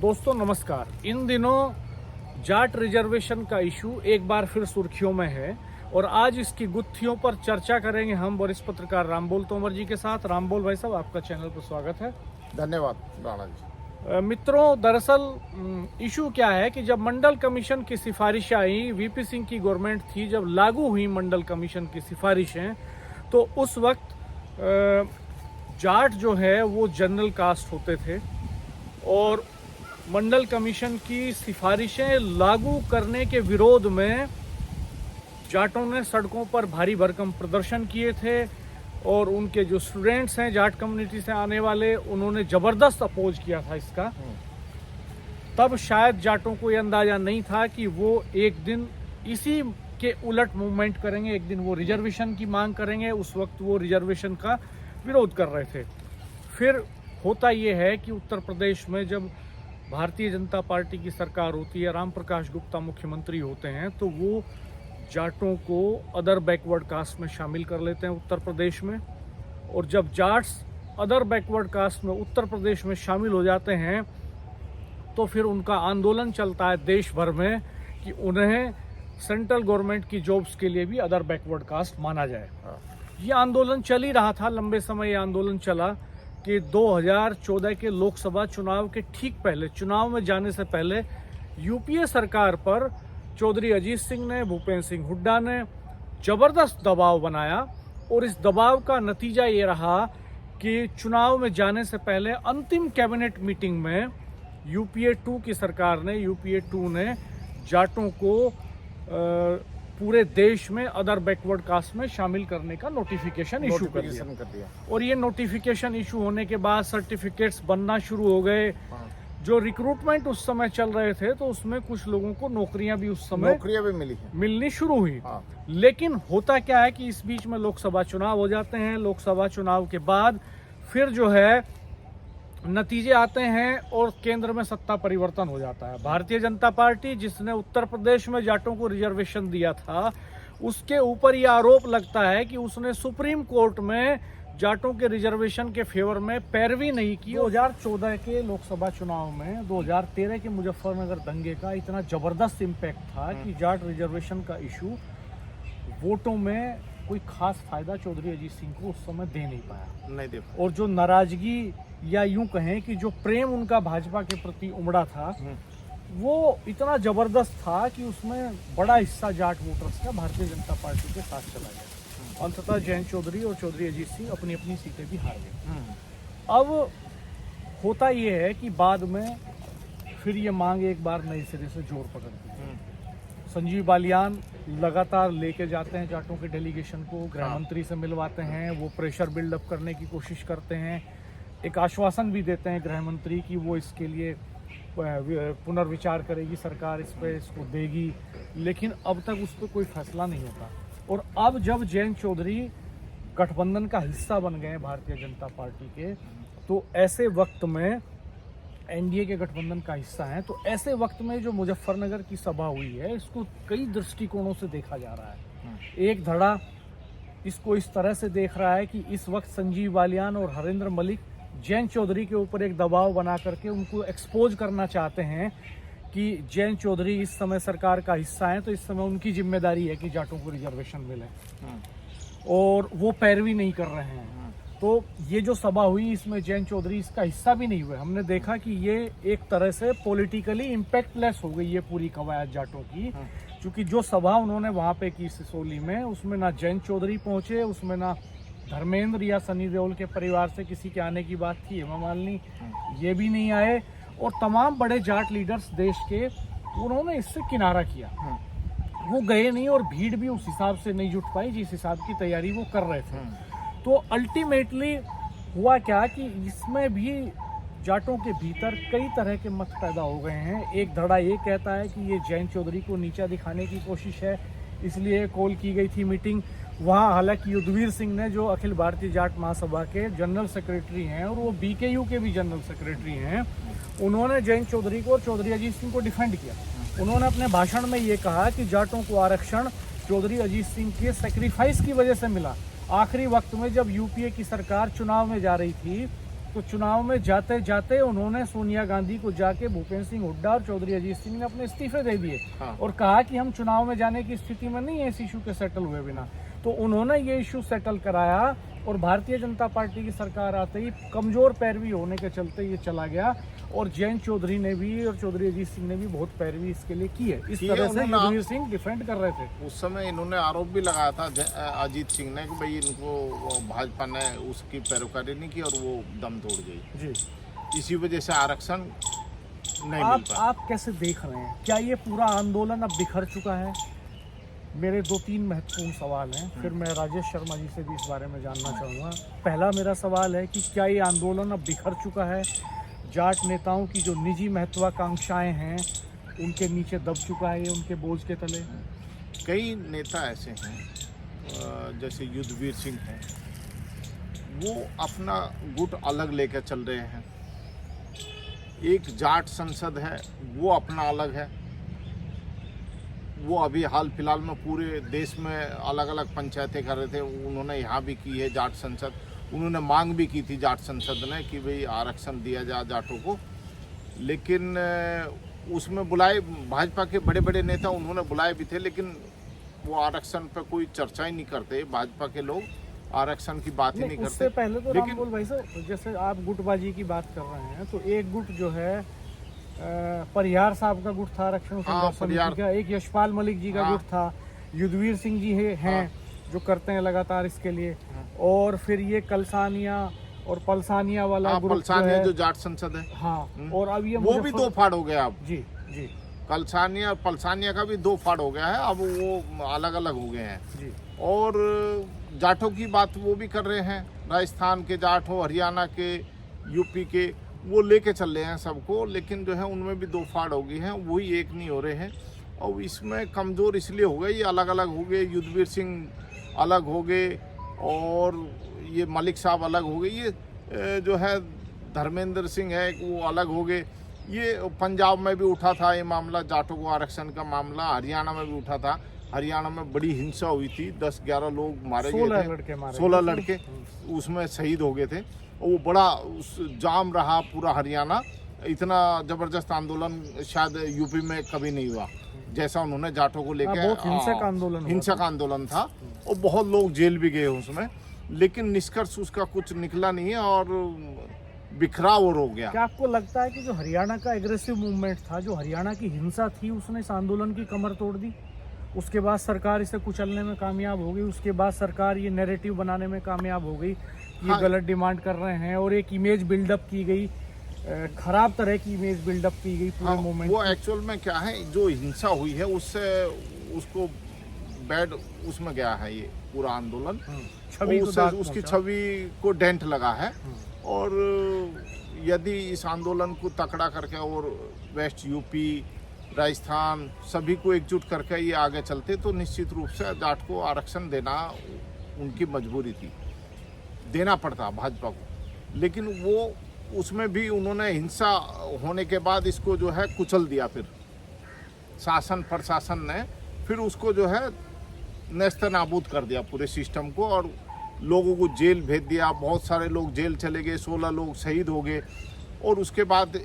दोस्तों नमस्कार। इन दिनों जाट रिजर्वेशन का इशू एक बार फिर सुर्खियों में है और आज इसकी गुत्थियों पर चर्चा करेंगे हम वरिष्ठ पत्रकार रामबोल तोमर जी के साथ। रामबोल भाई साहब, आपका चैनल पर स्वागत है। धन्यवाद राणा जी। मित्रों, दरअसल इशू क्या है कि जब मंडल कमीशन की सिफारिशें आई, वीपी सिंह की गवर्नमेंट थी, जब लागू हुई मंडल कमीशन की सिफारिशें, तो उस वक्त जाट जो है वो जनरल कास्ट होते थे और मंडल कमीशन की सिफारिशें लागू करने के विरोध में जाटों ने सड़कों पर भारी भरकम प्रदर्शन किए थे और उनके जो स्टूडेंट्स हैं जाट कम्युनिटी से आने वाले, उन्होंने ज़बरदस्त अपोज किया था इसका। तब शायद जाटों को ये अंदाज़ा नहीं था कि वो एक दिन इसी के उलट मूवमेंट करेंगे, एक दिन वो रिजर्वेशन की मांग करेंगे। उस वक्त वो रिजर्वेशन का विरोध कर रहे थे। फिर होता ये है कि उत्तर प्रदेश में जब भारतीय जनता पार्टी की सरकार होती है, राम प्रकाश गुप्ता मुख्यमंत्री होते हैं, तो वो जाटों को अदर बैकवर्ड कास्ट में शामिल कर लेते हैं उत्तर प्रदेश में। और जब जाट्स अदर बैकवर्ड कास्ट में उत्तर प्रदेश में शामिल हो जाते हैं तो फिर उनका आंदोलन चलता है देश भर में कि उन्हें सेंट्रल गवर्नमेंट की जॉब्स के लिए भी अदर बैकवर्ड कास्ट माना जाए। ये आंदोलन चल ही रहा था, लंबे समय ये आंदोलन चला कि 2014 के लोकसभा चुनाव के ठीक पहले, चुनाव में जाने से पहले यूपीए सरकार पर चौधरी अजीत सिंह ने, भूपेंद्र सिंह हुड्डा ने जबरदस्त दबाव बनाया और इस दबाव का नतीजा ये रहा कि चुनाव में जाने से पहले अंतिम कैबिनेट मीटिंग में यूपीए 2 की सरकार ने, यूपीए 2 ने जाटों को पूरे देश में अदर बैकवर्ड कास्ट में शामिल करने का नोटिफिकेशन इशू कर दिया। और ये नोटिफिकेशन इशू होने के बाद सर्टिफिकेट्स बनना शुरू हो गए। जो रिक्रूटमेंट उस समय चल रहे थे तो उसमें कुछ लोगों को नौकरियां भी उस समय मिलनी शुरू हुई। लेकिन होता क्या है कि इस बीच में लोकसभा चुनाव हो जाते हैं। लोकसभा चुनाव के बाद फिर जो है नतीजे आते हैं और केंद्र में सत्ता परिवर्तन हो जाता है। भारतीय जनता पार्टी, जिसने उत्तर प्रदेश में जाटों को रिजर्वेशन दिया था, उसके ऊपर यह आरोप लगता है कि उसने सुप्रीम कोर्ट में जाटों के रिजर्वेशन के फेवर में पैरवी नहीं की। 2014 के लोकसभा चुनाव में 2013 के मुजफ्फरनगर दंगे का इतना जबरदस्त इम्पैक्ट था कि जाट रिजर्वेशन का इशू वोटों में कोई खास फायदा चौधरी अजीत सिंह को उस समय दे नहीं पाया। और जो नाराजगी या यूं कहें कि जो प्रेम उनका भाजपा के प्रति उमड़ा था, वो इतना जबरदस्त था कि उसमें बड़ा हिस्सा जाट वोटर्स का भारतीय जनता पार्टी के साथ चला गया। अंततः जयंत चौधरी और चौधरी अजीत सिंह अपनी अपनी सीटें भी हार गए। अब होता ये है कि बाद में फिर ये मांग एक बार नए सिरे से जोर पकड़ती है। संजीव बालियान लगातार लेके जाते हैं जाटों के डेलीगेशन को, गृह मंत्री से मिलवाते हैं, वो प्रेशर बिल्डअप करने की कोशिश करते हैं। एक आश्वासन भी देते हैं गृह मंत्री कि वो इसके लिए पुनर्विचार करेगी सरकार, इस पे इसको देगी, लेकिन अब तक उस पर कोई फैसला नहीं होता। और अब जब जयंत चौधरी गठबंधन का हिस्सा बन गए भारतीय जनता पार्टी के, तो ऐसे वक्त में एनडीए के गठबंधन का हिस्सा है, तो ऐसे वक्त में जो मुजफ्फरनगर की सभा हुई है, इसको कई दृष्टिकोणों से देखा जा रहा है। एक धड़ा इसको इस तरह से देख रहा है कि इस वक्त संजीव बालियान और हरेंद्र मलिक जयंत चौधरी के ऊपर एक दबाव बना करके उनको एक्सपोज करना चाहते हैं कि जयंत चौधरी इस समय सरकार का हिस्सा है, तो इस समय उनकी जिम्मेदारी है कि जाटों को रिजर्वेशन मिले, और वो पैरवी नहीं कर रहे हैं। तो ये जो सभा हुई, इसमें जयंत चौधरी इसका हिस्सा भी नहीं हुए। हमने देखा कि ये एक तरह से पॉलिटिकली इम्पैक्टलेस हो गई ये पूरी कवायद जाटों की, क्योंकि जो सभा उन्होंने वहाँ पे की सिसोली में, उसमें ना जयंत चौधरी पहुँचे, उसमें ना धर्मेंद्र या सनी देओल के परिवार से किसी के आने की बात थी, हेमा मालिनी ये भी नहीं आए, और तमाम बड़े जाट लीडर्स देश के, उन्होंने इससे किनारा किया। वो गए नहीं और भीड़ भी उस हिसाब से नहीं जुट पाई जिस हिसाब की तैयारी वो कर रहे थे। तो अल्टीमेटली हुआ क्या कि इसमें भी जाटों के भीतर कई तरह के मत पैदा हो गए हैं। एक धड़ा ये कहता है कि ये जयंत चौधरी को नीचा दिखाने की कोशिश है, इसलिए कॉल की गई थी मीटिंग। वहाँ हालांकि युद्धवीर सिंह ने, जो अखिल भारतीय जाट महासभा के जनरल सेक्रेटरी हैं और वो बीकेयू के भी जनरल सेक्रेटरी हैं, उन्होंने जयंत चौधरी को और चौधरी अजीत सिंह को डिफेंड किया। उन्होंने अपने भाषण में ये कहा कि जाटों को आरक्षण चौधरी अजीत सिंह के सेक्रीफाइस की वजह से मिला। आखिरी वक्त में जब यूपीए की सरकार चुनाव में जा रही थी तो चुनाव में जाते जाते उन्होंने सोनिया गांधी को जाके भूपेंद्र सिंह हुड्डा और चौधरी अजीत सिंह ने अपने इस्तीफे दे दिए हाँ। और कहा कि हम चुनाव में जाने की स्थिति में नहीं है इस इशू के सेटल हुए बिना। तो उन्होंने ये इशू सेटल कराया और भारतीय जनता पार्टी की सरकार आते ही कमजोर पैरवी होने के चलते ये चला गया और जयंत चौधरी ने भी और चौधरी अजीत सिंह ने भी बहुत पैरवी इसके लिए की है। इस तरह से युद्धवीर सिंह डिफेंड कर रहे थे। उस समय इन्होंने आरोप भी लगाया था अजीत सिंह ने कि भाई इनको भाजपा ने उसकी पैरोकारी नहीं की और वो दम तोड़ गई जी, इसी वजह से आरक्षण नहीं मिल पाया। आप कैसे देख रहे हैं, क्या ये पूरा आंदोलन अब बिखर चुका है? मेरे 2-3 महत्वपूर्ण सवाल हैं, फिर मैं राजेश शर्मा जी से भी इस बारे में जानना चाहूँगा। पहला मेरा सवाल है कि क्या ये आंदोलन अब बिखर चुका है? जाट नेताओं की जो निजी महत्वाकांक्षाएं हैं उनके नीचे दब चुका है ये उनके बोझ के तले? कई नेता ऐसे हैं जैसे युद्धवीर सिंह हैं, वो अपना गुट अलग लेकर चल रहे हैं। एक जाट संसद है, वो अपना अलग है। वो अभी हाल फिलहाल में पूरे देश में अलग अलग पंचायतें कर रहे थे, उन्होंने यहाँ भी की है जाट संसद। उन्होंने मांग भी की थी जाट संसद ने कि भाई आरक्षण दिया जाए जाटों को, लेकिन उसमें बुलाए भाजपा के बड़े बड़े नेता उन्होंने बुलाए भी थे, लेकिन वो आरक्षण पर कोई चर्चा ही नहीं करते। भाजपा के लोग आरक्षण की बात ही नहीं करते। उससे पहले तो लेकिन रामगोल भाई साहब, जैसे आप गुटबाजी की बात कर रहे हैं तो एक गुट जो है परिहार साहब का गुट था आरक्षण संघर्ष समिति का, एक यशपाल मलिक जी का गुट था, युद्धवीर सिंह जी हैं जो करते हैं लगातार इसके लिए, और फिर ये कलसानिया और पलसानिया वाला ग्रुप पलसानिया जो जाट संसद है, हाँ, और अब ये वो भी दो फाड़ हो गया। अब जी जी, कलसानिया और पलसानिया का भी दो फाड़ हो गया है, अब वो अलग अलग हो गए हैं जी। और जाटों की बात वो भी कर रहे हैं, राजस्थान के जाट हो, हरियाणा के, यूपी के, वो लेके चल रहे हैं सबको, लेकिन जो है उनमें भी दो फाड़ हो गई हैं, वही एक नहीं हो रहे हैं। और इसमें कमज़ोर इसलिए हो गए, ये अलग अलग हो गए, युद्धवीर सिंह अलग हो गए और ये मलिक साहब अलग हो गए, ये जो है धर्मेंद्र सिंह है वो अलग हो गए। ये पंजाब में भी उठा था ये मामला, जाटों को आरक्षण का मामला, हरियाणा में भी उठा था। हरियाणा में बड़ी हिंसा हुई थी, 10-11 लोग मारे गए थे, 16 लड़के उसमें शहीद हो गए थे। वो बड़ा जाम रहा पूरा हरियाणा, इतना ज़बरदस्त आंदोलन शायद यूपी में कभी नहीं हुआ जैसा उन्होंने जाटों को लेकर। हिंसक आंदोलन था और बहुत लोग जेल भी गए उसमें, लेकिन निष्कर्ष उसका कुछ निकला नहीं है और बिखराव और हो गया। क्या आपको लगता है कि जो हरियाणा का एग्रेसिव मूवमेंट था, जो हरियाणा की हिंसा थी, उसने इस आंदोलन की कमर तोड़ दी? उसके बाद सरकार इसे कुचलने में कामयाब हो गई, उसके बाद सरकार ये नैरेटिव बनाने में कामयाब हो गई, ये गलत डिमांड कर रहे हैं, और एक इमेज बिल्डअप की गई, खराब तरह की इमेज बिल्डअप की गई पूरे मूवमेंट। वो एक्चुअल में क्या है, जो हिंसा हुई है उससे उसको बैड उसमें गया है ये पूरा आंदोलन, उसकी छवि को डेंट लगा है। और यदि इस आंदोलन को तकड़ा करके और वेस्ट यूपी, राजस्थान सभी को एकजुट करके ये आगे चलते तो निश्चित रूप से जाट को आरक्षण देना उनकी मजबूरी थी, देना पड़ता भाजपा को। लेकिन वो उसमें भी उन्होंने हिंसा होने के बाद इसको जो है कुचल दिया, फिर शासन प्रशासन ने फिर उसको जो है नेस्त नाबूद कर दिया पूरे सिस्टम को, और लोगों को जेल भेज दिया। बहुत सारे लोग जेल चले गए, 16 लोग शहीद हो गए। और उसके बाद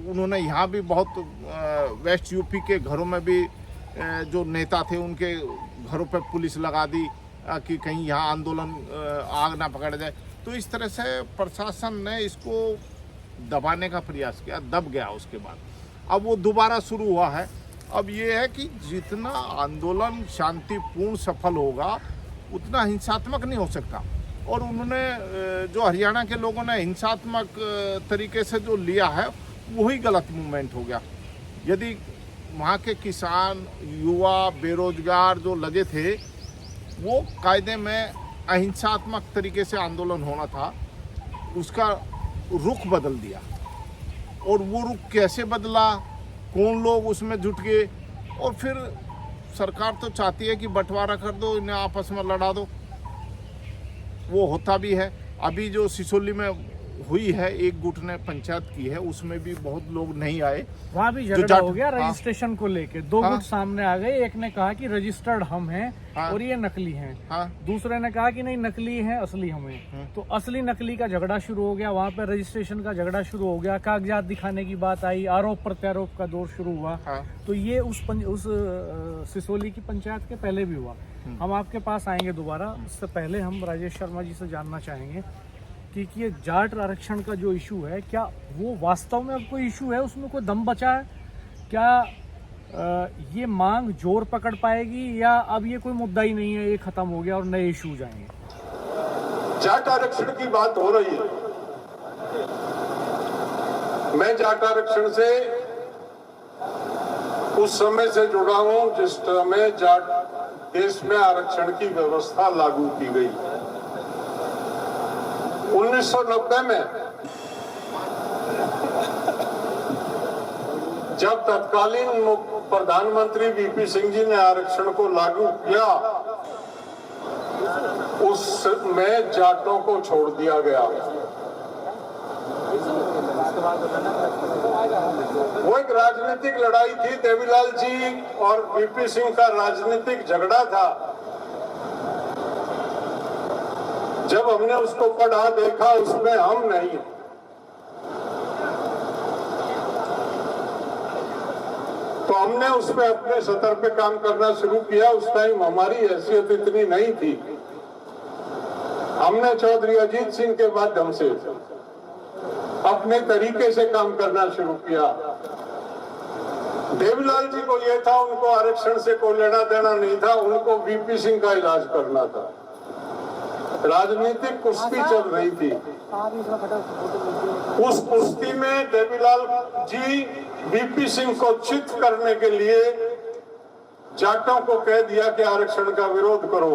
उन्होंने यहाँ भी बहुत वेस्ट यूपी के घरों में भी जो नेता थे उनके घरों पर पुलिस लगा दी कि कहीं यहाँ आंदोलन आग ना पकड़ जाए। तो इस तरह से प्रशासन ने इसको दबाने का प्रयास किया, दब गया। उसके बाद अब वो दोबारा शुरू हुआ है। अब ये है कि जितना आंदोलन शांतिपूर्ण सफल होगा उतना हिंसात्मक नहीं हो सकता। और उन्होंने जो हरियाणा के लोगों ने हिंसात्मक तरीके से जो लिया है वही गलत मूवमेंट हो गया। यदि वहाँ के किसान, युवा, बेरोजगार जो लगे थे, वो कायदे में अहिंसात्मक तरीके से आंदोलन होना था, उसका रुख बदल दिया। और वो रुख कैसे बदला, कौन लोग उसमें जुट गए, और फिर सरकार तो चाहती है कि बंटवारा कर दो, इन्हें आपस में लड़ा दो, वो होता भी है। अभी जो सिसोली में हुई है, एक गुट ने पंचायत की है, उसमें भी बहुत लोग नहीं आए। वहाँ भी जो झगड़ा जाट- हो गया हाँ। रजिस्ट्रेशन को लेके। दो हाँ। गुट सामने आ गए, एक ने कहा कि रजिस्टर्ड हम हैं हाँ। और ये नकली हैं, हाँ। दूसरे ने कहा कि नहीं नकली है असली हम हैं। तो असली नकली का झगड़ा शुरू हो गया, वहाँ पे रजिस्ट्रेशन का झगड़ा शुरू हो गया, कागजात दिखाने की बात आई, आरोप प्रत्यारोप का दौर शुरू हुआ। हाँ। तो ये उस सिसोली की पंचायत के पहले भी हुआ। हम आपके पास आएंगे दोबारा, उससे पहले हम राजेश शर्मा जी से जानना चाहेंगे कि ये जाट आरक्षण का जो इशू है, क्या वो वास्तव में अब कोई इशू है, उसमें कोई दम बचा है? क्या ये मांग जोर पकड़ पाएगी या अब ये कोई मुद्दा ही नहीं है, ये खत्म हो गया और नए इशूज आएंगे? जाट आरक्षण की बात हो रही है। मैं जाट आरक्षण से उस समय से जुड़ा हूं जिस समय जाट देश में आरक्षण की व्यवस्था लागू की गई 1990 में। जब तत्कालीन प्रधानमंत्री वीपी सिंह जी ने आरक्षण को लागू किया, उसमें जाटों को छोड़ दिया गया। वो एक राजनीतिक लड़ाई थी, देवीलाल जी और वीपी सिंह का राजनीतिक झगड़ा था। जब हमने उसको पढ़ा देखा, उसमें हम नहीं, तो हमने उस पर अपने स्तर पे काम करना शुरू किया। उस टाइम हमारी हैसियत इतनी नहीं थी। हमने चौधरी अजीत सिंह के माध्यम से अपने तरीके से काम करना शुरू किया। देवीलाल जी को यह था, उनको आरक्षण से कोई लेना देना नहीं था, उनको वीपी सिंह का इलाज करना था। राजनीतिक कुश्ती चल रही थी। उस कुश्ती में देवीलाल जी वीपी सिंह को चित करने के लिए जाटों को कह दिया कि आरक्षण का विरोध करो।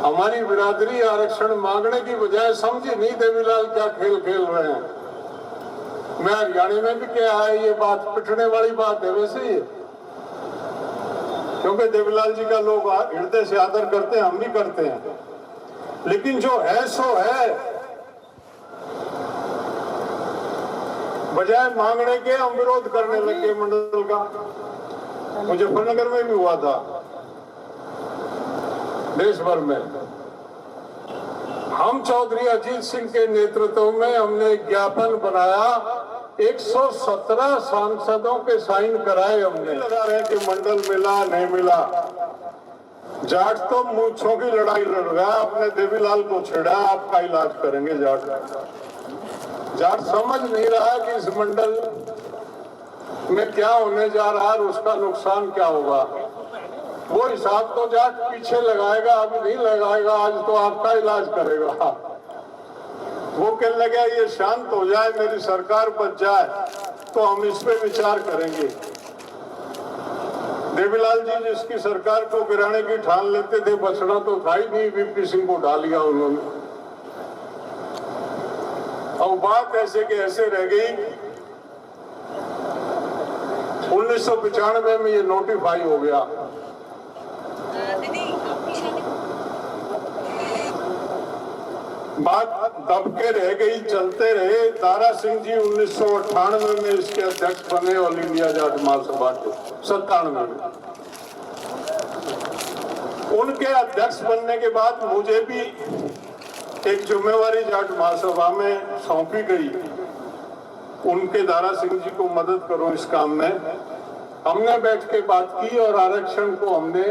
हमारी बिरादरी आरक्षण मांगने की बजाय समझी नहीं देवीलाल क्या खेल खेल रहे हैं। मैं हरियाणा में भी क्या है, ये बात पिटने वाली बात है वैसे ही, क्योंकि देवीलाल जी का लोग हृदय से आदर करते हैं, हम भी करते हैं, लेकिन जो है सो है। बजाय मांगने के हम विरोध करने लगे मंडल का। मुजफ्फरनगर में भी हुआ था, देश भर में। हम चौधरी अजीत सिंह के नेतृत्व में हमने ज्ञापन बनाया, 117 सांसदों के साइन कराए हमने। लगा रहे कि मंडल मिला नहीं मिला, जाट तो मूंछों की लड़ाई लड़ रहा है। अपने देवीलाल को छेड़ा, आपका इलाज करेंगे जाट। जाट समझ नहीं रहा कि इस मंडल में क्या होने जा रहा है, उसका नुकसान क्या होगा। वो हिसाब तो जाट पीछे लगाएगा, अभी नहीं लगाएगा, आज तो आपका इलाज करेगा। वो कहने लगे ये शांत हो जाए, मेरी सरकार बच जाए तो हम इस पे विचार करेंगे। देवीलाल जी जिसकी सरकार को गिराने की ठान लेते थे, बचना तो था ही नहीं, वीपी सिंह को डाल लिया उन्होंने। अब बात ऐसे के ऐसे रह गई। 1995 में ये नोटिफाई हो गया। बात दबके रह गई, चलते रहे। दारा सिंह जी 1998 में इसके अध्यक्ष बने, ऑल इंडिया जाट महासभा के 97 में। उनके अध्यक्ष बनने के बाद मुझे भी एक जिम्मेवारी जाट महासभा में सौंपी गई, उनके दारा सिंह जी को मदद करो इस काम में। हमने बैठ के बात की और आरक्षण को हमने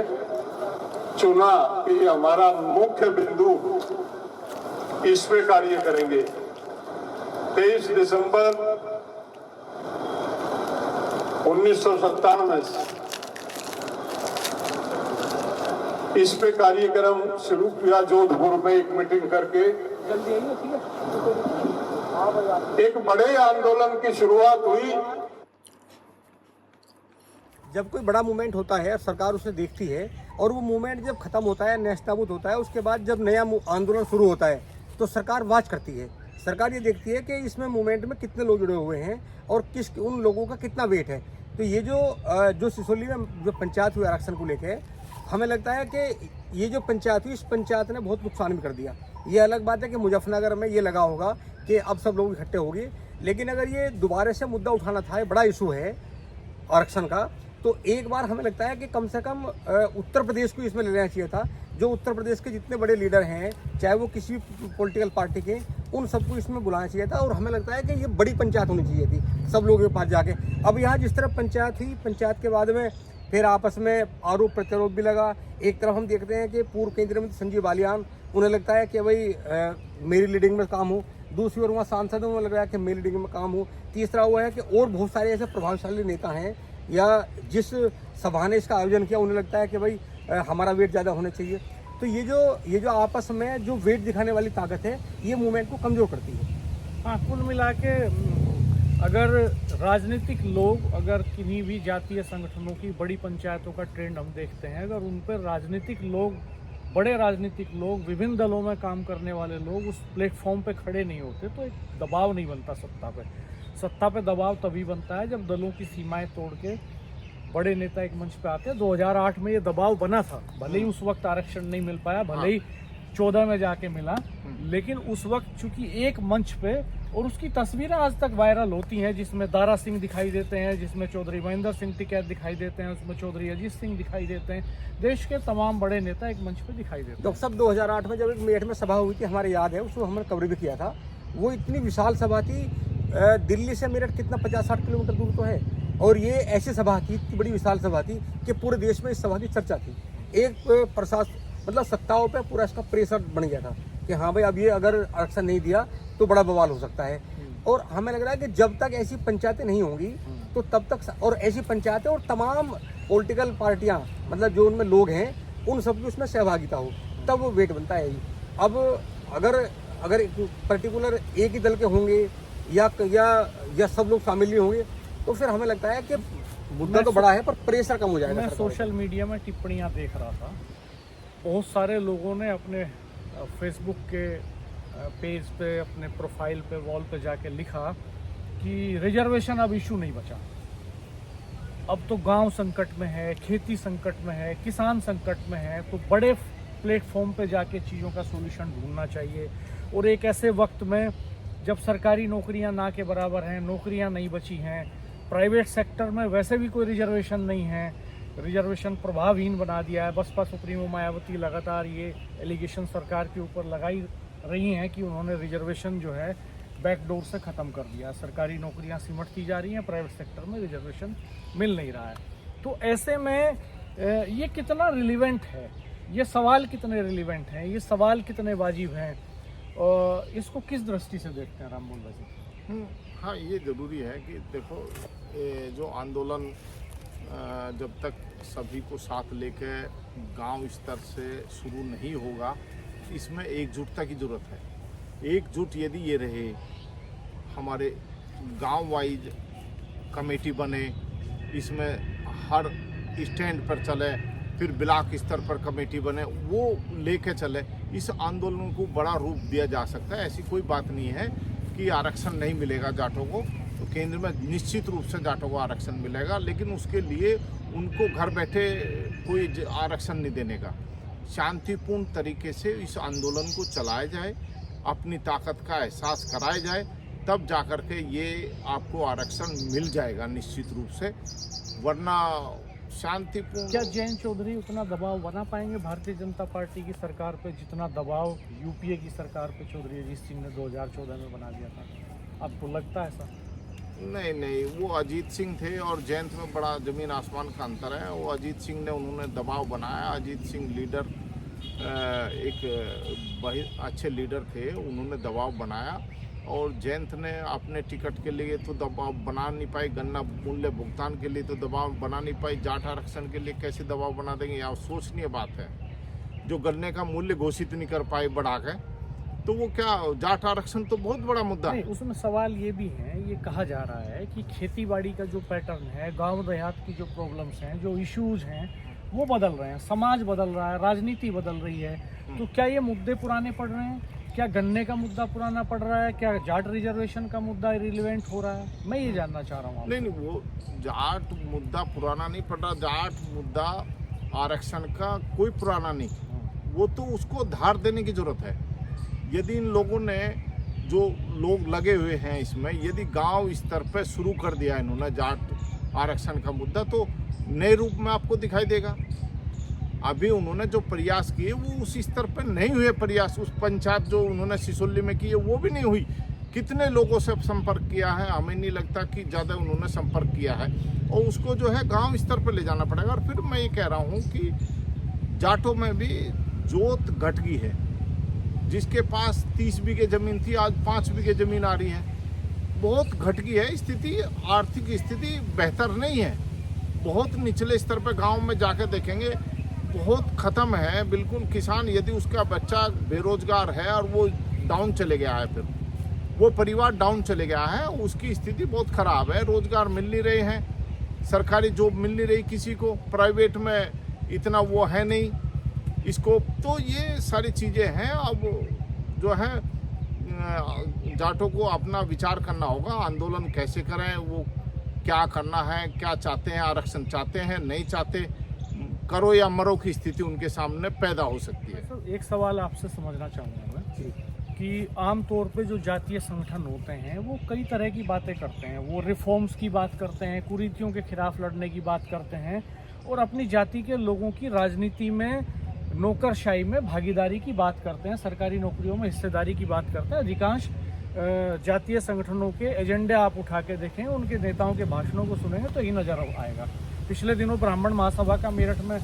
चुना कि हमारा मुख्य बिंदु, इस पे कार्य करेंगे। 23 दिसंबर 1997 से इस पे कार्यक्रम शुरू किया। जोधपुर में एक मीटिंग करके एक बड़े आंदोलन की शुरुआत हुई। जब कोई बड़ा मूवमेंट होता है, सरकार उसे देखती है और वो मूवमेंट जब खत्म होता है, नेस्तनाबूद होता है, उसके बाद जब नया आंदोलन शुरू होता है तो सरकार वॉच करती है। सरकार ये देखती है कि इसमें मूवमेंट में कितने लोग जुड़े हुए हैं और उन लोगों का कितना वेट है। तो ये जो सिसोली में जो पंचायत हुई आरक्षण को लेके, हमें लगता है कि ये जो पंचायत हुई, इस पंचायत ने बहुत नुकसान भी कर दिया। ये अलग बात है कि मुजफ्फरनगर में ये लगा होगा कि अब सब लोग इकट्ठे होंगे, लेकिन अगर ये दोबारा से मुद्दा उठाना था, ये बड़ा इशू है आरक्षण का, तो एक बार हमें लगता है कि कम से कम उत्तर प्रदेश को इसमें ले लेना चाहिए था। जो उत्तर प्रदेश के जितने बड़े लीडर हैं, चाहे वो किसी भी पॉलिटिकल पार्टी के, उन सबको इसमें बुलाना चाहिए था। और हमें लगता है कि ये बड़ी पंचायत होनी चाहिए थी, सब लोगों के पास जाके। अब यहाँ जिस तरह पंचायत हुई, पंचायत के बाद में फिर आपस में आरोप प्रत्यारोप भी लगा। एक तरफ हम देखते हैं कि पूर्व केंद्रीय मंत्री संजीव बालियान, उन्हें लगता है कि भाई मेरी लीडिंग में काम हो। दूसरी ओर वहाँ सांसदों में लग रहा है कि मेरी लीडिंग में काम हो। तीसरा हुआ है कि और बहुत सारे ऐसे प्रभावशाली नेता हैं या जिस सभा ने इसका आयोजन किया, उन्हें लगता है कि भाई हमारा वेट ज़्यादा होना चाहिए। तो ये जो आपस में जो वेट दिखाने वाली ताकत है, ये मूवमेंट को कमज़ोर करती है। हाँ, कुल मिला के अगर राजनीतिक लोग, अगर किन्हीं भी जातीय संगठनों की बड़ी पंचायतों का ट्रेंड हम देखते हैं, अगर उन पर राजनीतिक लोग, बड़े राजनीतिक लोग, विभिन्न दलों में काम करने वाले लोग उस प्लेटफॉर्म पे खड़े नहीं होते तो एक दबाव नहीं बनता सत्ता पे। सत्ता पे दबाव तभी बनता है जब दलों की सीमाएं तोड़ के बड़े नेता एक मंच पे आते हैं। 2008 में ये दबाव बना था, भले ही उस वक्त आरक्षण नहीं मिल पाया, भले ही 14 में जाके मिला, लेकिन उस वक्त चूंकि एक मंच पे, और उसकी तस्वीरें आज तक वायरल होती हैं, जिसमें दारा सिंह दिखाई देते हैं, जिसमें चौधरी महेंद्र सिंह टिकैत दिखाई देते हैं, उसमें चौधरी अजीत सिंह दिखाई देते हैं, देश के तमाम बड़े नेता एक मंच पे दिखाई देते हैं। डॉक्टर साहब, 2008 में जब एक मेरठ में सभा हुई थी, हमारे याद है, उसको हमने कवर भी किया था। वो इतनी विशाल सभा थी, दिल्ली से मेरठ कितना 50-60 किलोमीटर दूर तो है, और ये ऐसी सभा थी, इतनी बड़ी विशाल सभा थी कि पूरे देश में इस सभा की चर्चा थी। एक प्रशासन, मतलब सत्ताओं पे पूरा इसका प्रेशर बन गया था कि हाँ भाई, अब ये अगर आरक्षण नहीं दिया तो बड़ा बवाल हो सकता है। और हमें लग रहा है कि जब तक ऐसी पंचायतें नहीं होंगी तो तब तक, और ऐसी पंचायतें और तमाम पॉलिटिकल पार्टियां, मतलब जो उनमें लोग हैं, उन सब की उसमें सहभागिता हो, तब वो वेट बनता है। अब अगर पर्टिकुलर एक ही दल के होंगे या सब लोग शामिल नहीं होंगे, तो फिर हमें लगता है कि मुद्दा तो बड़ा है पर प्रेशर कम हो जाएगा। मैं सोशल मीडिया में टिप्पणियां देख रहा था, बहुत सारे लोगों ने अपने फेसबुक के पेज पे, अपने प्रोफाइल पे, वॉल पे जाके लिखा कि रिजर्वेशन अब इशू नहीं बचा, अब तो गांव संकट में है, खेती संकट में है, किसान संकट में है, तो बड़े प्लेटफॉर्म पे जाके चीज़ों का सॉल्यूशन ढूंढना चाहिए। और एक ऐसे वक्त में जब सरकारी नौकरियां ना के बराबर हैं, नौकरियां नहीं बची हैं, प्राइवेट सेक्टर में वैसे भी कोई रिजर्वेशन नहीं है, रिजर्वेशन प्रभावहीन बना दिया है। बसपा सुप्रीमो मायावती लगातार ये एलिगेशन सरकार के ऊपर लगाई रही हैं कि उन्होंने रिजर्वेशन जो है बैकडोर से ख़त्म कर दिया, सरकारी नौकरियां सिमटती जा रही हैं, प्राइवेट सेक्टर में रिजर्वेशन मिल नहीं रहा है। तो ऐसे में ये कितना रिलीवेंट है, ये सवाल कितने रिलीवेंट हैं, ये सवाल कितने वाजिब हैं, और इसको किस दृष्टि से देखते हैं राममोहन भाई? हाँ, ये ज़रूरी है कि देखो, जो आंदोलन जब तक सभी को साथ लेके गांव स्तर से शुरू नहीं होगा, इसमें एकजुटता की ज़रूरत है। एकजुट यदि ये रहे, हमारे गांव वाइज कमेटी बने, इसमें हर स्टैंड पर चले, फिर ब्लॉक स्तर पर कमेटी बने, वो लेके चले, इस आंदोलन को बड़ा रूप दिया जा सकता है। ऐसी कोई बात नहीं है कि आरक्षण नहीं मिलेगा जाटों को, तो केंद्र में निश्चित रूप से जाटों को आरक्षण मिलेगा, लेकिन उसके लिए उनको घर बैठे कोई आरक्षण नहीं देने का। शांतिपूर्ण तरीके से इस आंदोलन को चलाया जाए, अपनी ताकत का एहसास कराया जाए, तब जाकर के ये आपको आरक्षण मिल जाएगा निश्चित रूप से, वरना शांतिपूर्ण। क्या जयंत चौधरी उतना दबाव बना पाएंगे भारतीय जनता पार्टी की सरकार पे जितना दबाव यूपीए की सरकार पे चौधरी अजीत सिंह ने 2014 में बना दिया था? आपको लगता है ऐसा? नहीं, वो अजीत सिंह थे और जयंत में बड़ा ज़मीन आसमान का अंतर है। वो अजीत सिंह ने, उन्होंने दबाव बनाया। अजीत सिंह लीडर, एक अच्छे लीडर थे, उन्होंने दबाव बनाया, और जयंत ने अपने टिकट के लिए तो दबाव बना नहीं पाई, गन्ना मूल्य भुगतान के लिए तो दबाव बना नहीं पाई, जाट आरक्षण के लिए कैसे दबाव बना देंगे? या सोचनीय बात है। जो गन्ने का मूल्य घोषित नहीं कर पाए बढ़ा के, तो वो क्या, जाट आरक्षण तो बहुत बड़ा मुद्दा है। उसमें सवाल ये भी है, ये कहा जा रहा है कि खेती बाड़ी का जो पैटर्न है, गांव देहात की जो प्रॉब्लम्स हैं, जो इश्यूज हैं, वो बदल रहे हैं, समाज बदल रहा है, राजनीति बदल रही है। तो क्या ये मुद्दे पुराने पड़ रहे हैं? क्या गन्ने का मुद्दा पुराना पड़ रहा है? क्या जाट रिजर्वेशन का मुद्दा रिलेवेंट हो रहा है? मैं ये जानना चाह रहा हूँ। नहीं, वो जाट मुद्दा पुराना नहीं पड़ रहा। जाट मुद्दा आरक्षण का कोई पुराना नहीं, वो तो उसको धार देने की जरूरत है। यदि इन लोगों ने, जो लोग लगे हुए हैं इसमें, यदि गांव स्तर पर शुरू कर दिया इन्होंने जाट आरक्षण का मुद्दा, तो नए रूप में आपको दिखाई देगा। अभी उन्होंने जो प्रयास किए वो उस स्तर पर नहीं हुए प्रयास। उस पंचायत जो उन्होंने सिसोली में की है वो भी नहीं हुई। कितने लोगों से संपर्क किया है, हमें नहीं लगता कि ज़्यादा उन्होंने संपर्क किया है। और उसको जो है गांव स्तर पर ले जाना पड़ेगा। और फिर मैं ये कह रहा हूँ कि जाटों में भी जोत घट गई है। जिसके पास 30 बीघे ज़मीन थी आज 5 बीघे ज़मीन आ रही है। बहुत घट गई है स्थिति, आर्थिक स्थिति बेहतर नहीं है। बहुत निचले स्तर पर गांव में जाकर देखेंगे बहुत ख़त्म है बिल्कुल। किसान यदि उसका बच्चा बेरोजगार है और वो डाउन चले गया है, फिर वो परिवार डाउन चले गया है, उसकी स्थिति बहुत ख़राब है। रोज़गार मिल नहीं रहे हैं, सरकारी जॉब मिल नहीं रही किसी को, प्राइवेट में इतना वो है नहीं इसको। तो ये सारी चीज़ें हैं। अब जो है जाटों को अपना विचार करना होगा, आंदोलन कैसे करें, वो क्या करना है, क्या चाहते हैं, आरक्षण चाहते हैं नहीं चाहते, करो या मरो की स्थिति उनके सामने पैदा हो सकती है। सर, एक सवाल आपसे समझना चाहूँगा मैं कि आमतौर पे जो जातीय संगठन होते हैं वो कई तरह की बातें करते हैं। वो रिफॉर्म्स की बात करते हैं, कुरीतियों के खिलाफ लड़ने की बात करते हैं, और अपनी जाति के लोगों की राजनीति में नौकरशाही में भागीदारी की बात करते हैं, सरकारी नौकरियों में हिस्सेदारी की बात करते हैं। अधिकांश जातीय संगठनों के एजेंडे आप उठा के देखें, उनके नेताओं के भाषणों को सुनेंगे तो ही नजर आएगा। पिछले दिनों ब्राह्मण महासभा का मेरठ में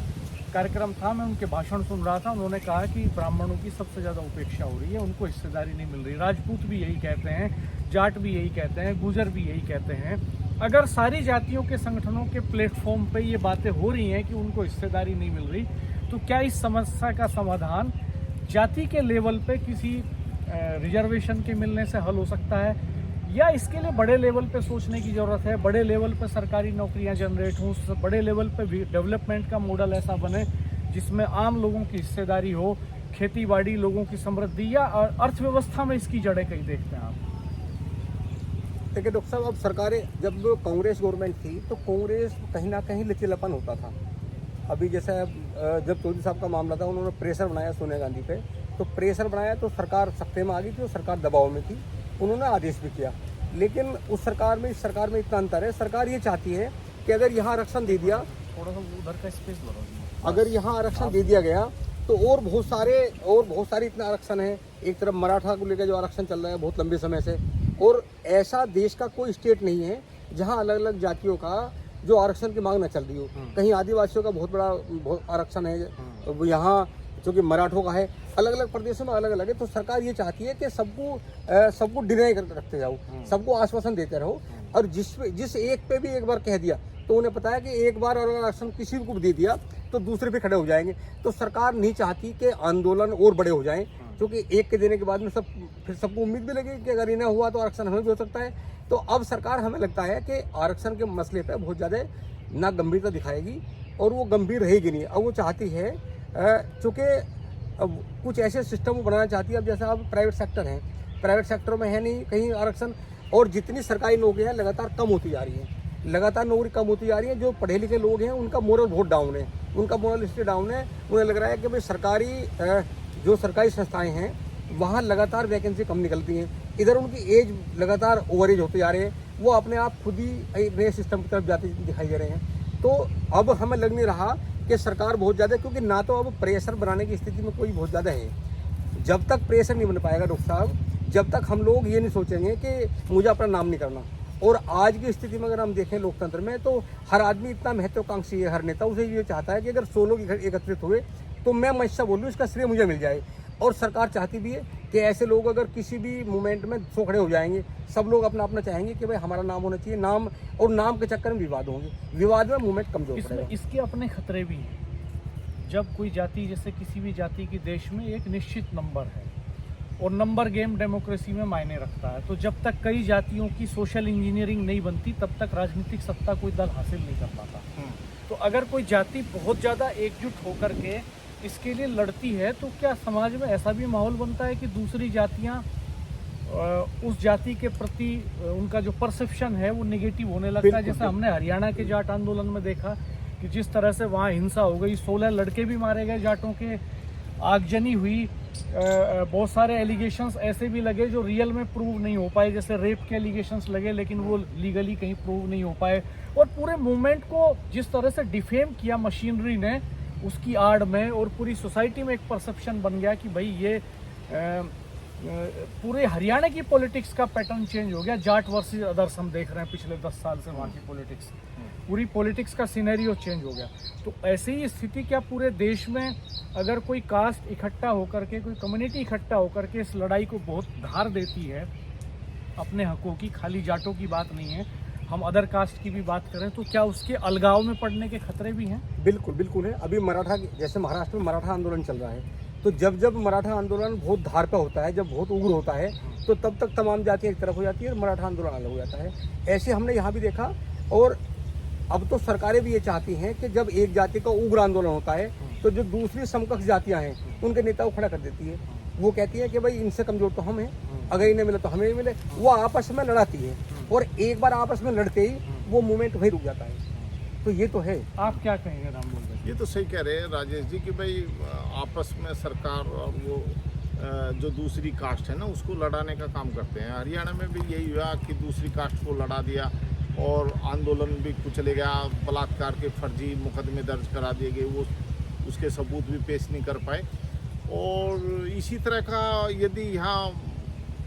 कार्यक्रम था, मैं उनके भाषण सुन रहा था। उन्होंने कहा कि ब्राह्मणों की सबसे ज़्यादा उपेक्षा हो रही है, उनको हिस्सेदारी नहीं मिल रही। राजपूत भी यही कहते हैं, जाट भी यही कहते हैं, गुजर भी यही कहते हैं। अगर सारी जातियों के संगठनों के प्लेटफॉर्म पे ये बातें हो रही हैं कि उनको हिस्सेदारी नहीं मिल रही, तो क्या इस समस्या का समाधान जाति के लेवल पे किसी रिजर्वेशन के मिलने से हल हो सकता है, या इसके लिए बड़े लेवल पे सोचने की ज़रूरत है? बड़े लेवल पे सरकारी नौकरियां जनरेट हों, बड़े लेवल पे डेवलपमेंट का मॉडल ऐसा बने जिसमें आम लोगों की हिस्सेदारी हो, खेती बाड़ी, लोगों की समृद्धि, या अर्थव्यवस्था में इसकी जड़ें कहीं देखते हैं आप? देखिए डॉक्टर साहब, अब सरकारें, जब कांग्रेस गवर्नमेंट थी तो कांग्रेस कहीं ना कहीं लचीलापन होता था। अभी जैसे जब चौधरी साहब का मामला था, उन्होंने प्रेशर बनाया सोनिया गांधी पे, तो प्रेशर बनाया तो सरकार सत्ते में आ गई थी, तो सरकार दबाव में थी, उन्होंने आदेश भी किया। लेकिन उस सरकार में इस सरकार में इतना अंतर है, सरकार ये चाहती है कि अगर यहाँ आरक्षण दे दिया, थोड़ा सा उधर का स्पेस बढ़ाओ, अगर यहाँ आरक्षण दे दिया गया तो और बहुत सारे इतना आरक्षण है। एक तरफ मराठा को लेकर जो आरक्षण चल रहा है बहुत लंबे समय से, और ऐसा देश का कोई स्टेट नहीं है जहाँ अलग अलग जातियों का जो आरक्षण की मांग न चल रही हो। कहीं आदिवासियों का बहुत आरक्षण है, यहाँ जो कि मराठों का है, अलग अलग प्रदेशों में अलग अलग है। तो सरकार ये चाहती है कि सबको डिनाई करके रखते जाओ, सबको आश्वासन देते रहो, और जिस एक पे भी एक बार कह दिया तो उन्हें पता है कि एक बार अगर आरक्षण किसी को दे दिया तो दूसरे पे खड़े हो जाएंगे। तो सरकार नहीं चाहती कि आंदोलन और बड़े हो जाएं, क्योंकि एक के देने के बाद में फिर सबको उम्मीद भी लगेगी कि अगर इन्हें हुआ तो आरक्षण हमें भी हो सकता है। तो अब सरकार, हमें लगता है कि आरक्षण के मसले पर बहुत ज़्यादा ना गंभीरता दिखाएगी, और वो गंभीर रहेगी नहीं। अब वो चाहती है, चूँकि अब कुछ ऐसे सिस्टम वो बनाना चाहती है। अब जैसा अब प्राइवेट सेक्टर है, प्राइवेट सेक्टर में है नहीं कहीं आरक्षण, और जितनी सरकारी नौकरियां लगातार कम होती जा रही हैं, लगातार नौकरी कम होती जा रही है। जो पढ़े लिखे लोग हैं उनका मोरल बहुत डाउन है, उनका मोरल इसलिए डाउन है, उन्हें लग रहा है कि भाई जो सरकारी संस्थाएं हैं वहाँ लगातार वैकेंसी कम निकलती हैं। इधर उनकी एज लगातार ओवर एज होते जा रहे हैं, वो अपने आप खुद ही नए सिस्टम की तरफ जाते दिखाई दे रहे हैं। तो अब हमें लग नहीं रहा कि सरकार बहुत ज़्यादा, क्योंकि ना तो अब प्रेशर बनाने की स्थिति में कोई बहुत ज़्यादा है। जब तक प्रेशर नहीं बन पाएगा डॉक्टर साहब, जब तक हम लोग ये नहीं सोचेंगे कि मुझे अपना नाम नहीं करना। और आज की स्थिति में अगर हम देखें लोकतंत्र में, तो हर आदमी इतना महत्वाकांक्षी है, हर नेता उसे ये चाहता है कि अगर 100 लोग एकत्रित हुए तो मैं मंशा बोलूँ, इसका श्रेय मुझे मिल जाए। और सरकार चाहती भी है कि ऐसे लोग अगर किसी भी मूवमेंट में 100 खड़े हो जाएंगे, सब लोग अपना अपना चाहेंगे कि भाई हमारा नाम होना चाहिए, नाम, और नाम के चक्कर में विवाद होंगे, विवाद में मूवमेंट कमजोर पड़ेगा। इसके अपने खतरे भी हैं। जब कोई जाति, जैसे किसी भी जाति की देश में एक निश्चित नंबर है, और नंबर गेम डेमोक्रेसी में मायने रखता है, तो जब तक कई जातियों की सोशल इंजीनियरिंग नहीं बनती तब तक राजनीतिक सत्ता कोई दल हासिल नहीं कर पाता। तो अगर कोई जाति बहुत ज़्यादा एकजुट होकर के इसके लिए लड़ती है, तो क्या समाज में ऐसा भी माहौल बनता है कि दूसरी जातियां उस जाति के प्रति उनका जो परसेप्शन है वो नेगेटिव होने लगता है? जैसे हमने हरियाणा के जाट आंदोलन में देखा कि जिस तरह से वहाँ हिंसा हो गई, 16 लड़के भी मारे गए जाटों के, आगजनी हुई, बहुत सारे एलिगेशंस ऐसे भी लगे जो रियल में प्रूव नहीं हो पाए, जैसे रेप के एलिगेशंस लगे लेकिन वो लीगली कहीं प्रूव नहीं हो पाए। और पूरे मूवमेंट को जिस तरह से डिफेम किया मशीनरी ने उसकी आड़ में, और पूरी सोसाइटी में एक परसेप्शन बन गया कि भाई ये पूरे हरियाणा की पॉलिटिक्स का पैटर्न चेंज हो गया। जाट वर्सेस अदर्स हम देख रहे हैं पिछले 10 साल से वहाँ की पॉलिटिक्स, पूरी पॉलिटिक्स का सिनेरियो चेंज हो गया। तो ऐसी ही स्थिति क्या पूरे देश में अगर कोई कास्ट इकट्ठा होकर के, कोई कम्युनिटी इकट्ठा होकर के इस लड़ाई को बहुत धार देती है अपने हकों की, खाली जाटों की बात नहीं है, हम अदर कास्ट की भी बात करें, तो क्या उसके अलगाव में पड़ने के खतरे भी हैं? बिल्कुल बिल्कुल है। अभी मराठा, जैसे महाराष्ट्र में मराठा आंदोलन चल रहा है, तो जब जब मराठा आंदोलन बहुत धार पे होता है, जब बहुत उग्र होता है, तो तब तक तमाम जातियाँ एक तरफ हो जाती है और मराठा आंदोलन अलग हो जाता है। ऐसे हमने यहाँ भी देखा। और अब तो सरकारें भी ये चाहती हैं कि जब एक जाति का उग्र आंदोलन होता है तो जो दूसरी समकक्ष जातियाँ हैं उनके नेता को खड़ा कर देती है। वो कहती है कि भाई इनसे कमजोर तो हम हैं, अगर इन्हें मिले तो हमें नहीं मिले। वो आपस में लड़ाती है और एक बार आपस में लड़ते ही वो मूवमेंट वही रुक जाता है। तो ये तो है। आप क्या कहेंगे राम बोल? ये तो सही कह रहे हैं राजेश जी कि भाई आपस में सरकार और वो जो दूसरी कास्ट है ना उसको लड़ाने का काम करते हैं। हरियाणा में भी यही हुआ कि दूसरी कास्ट को लड़ा दिया और आंदोलन भी कुचले गया, बलात्कार के फर्जी मुकदमे दर्ज करा दिए गए, वो उसके सबूत भी पेश नहीं कर पाए। और इसी तरह का यदि यहाँ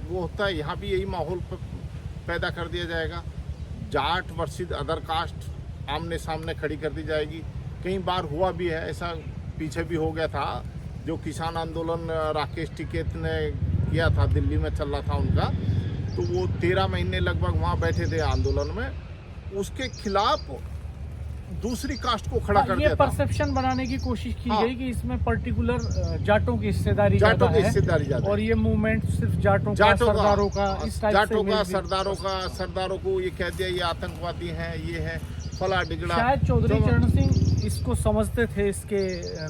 वो होता है, यहाँ भी यही माहौल पैदा कर दिया जाएगा। जाट वर्सेस अदर कास्ट आमने सामने खड़ी कर दी जाएगी। कई बार हुआ भी है ऐसा, पीछे भी हो गया था, जो किसान आंदोलन राकेश टिकैत ने किया था, दिल्ली में चल रहा था उनका, तो वो 13 महीने लगभग वहाँ बैठे थे आंदोलन में, उसके खिलाफ दूसरी कास्ट को खड़ा कर दिया था। परसेप्शन बनाने की कोशिश की हाँ। गई कि इसमें पर्टिकुलर जाटों की हिस्सेदारी जाटों की है, हिस्सेदारी ज्यादा और ये मूवमेंट सिर्फ जाटों का, सरदारों का, इस टाइप से जाटों का, मिल- सरदारों को ये कह दिया ये आतंकवादी हैं, ये है फला डिगड़ा। शायद चौधरी चरण सिंह इसको समझते थे, इसके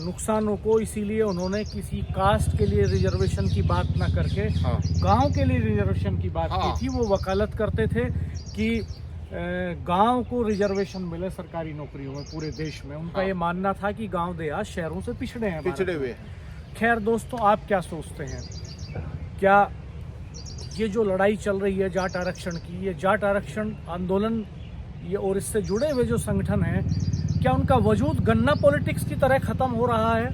नुकसानों को, इसीलिए उन्होंने किसी कास्ट के लिए रिजर्वेशन की बात ना करके हाँ। गांव के लिए रिजर्वेशन की बात हाँ। की थी। वो वकालत करते थे कि गांव को रिजर्वेशन मिले सरकारी नौकरियों में पूरे देश में। उनका हाँ। ये मानना था कि गांव देहात शहरों से पिछड़े हैं, पिछड़े भारत हुए में। हैं। खैर दोस्तों, आप क्या सोचते हैं? क्या ये जो लड़ाई चल रही है जाट आरक्षण की, ये जाट आरक्षण आंदोलन ये और इससे जुड़े हुए जो संगठन हैं, क्या उनका वजूद गन्ना पॉलिटिक्स की तरह ख़त्म हो रहा है?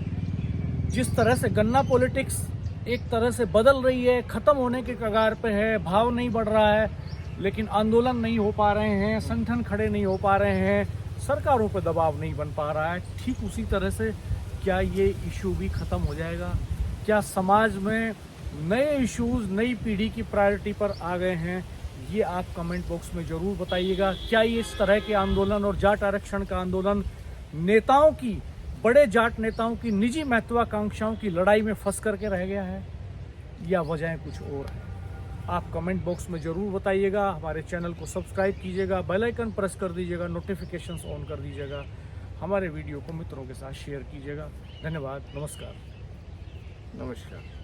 जिस तरह से गन्ना पॉलिटिक्स एक तरह से बदल रही है, ख़त्म होने के कगार पे है, भाव नहीं बढ़ रहा है, लेकिन आंदोलन नहीं हो पा रहे हैं, संगठन खड़े नहीं हो पा रहे हैं, सरकारों पर दबाव नहीं बन पा रहा है, ठीक उसी तरह से क्या ये इशू भी ख़त्म हो जाएगा? क्या समाज में नए इश्यूज नई पीढ़ी की प्रायोरिटी पर आ गए हैं? ये आप कमेंट बॉक्स में ज़रूर बताइएगा। क्या ये इस तरह के आंदोलन और जाट आरक्षण का आंदोलन नेताओं की, बड़े जाट नेताओं की निजी महत्वाकांक्षाओं की लड़ाई में फंस करके रह गया है, या वजह कुछ और है? आप कमेंट बॉक्स में ज़रूर बताइएगा। हमारे चैनल को सब्सक्राइब कीजिएगा, बेल आइकन प्रेस कर दीजिएगा, नोटिफिकेशंस ऑन कर दीजिएगा, हमारे वीडियो को मित्रों के साथ शेयर कीजिएगा। धन्यवाद, नमस्कार। नमस्कार।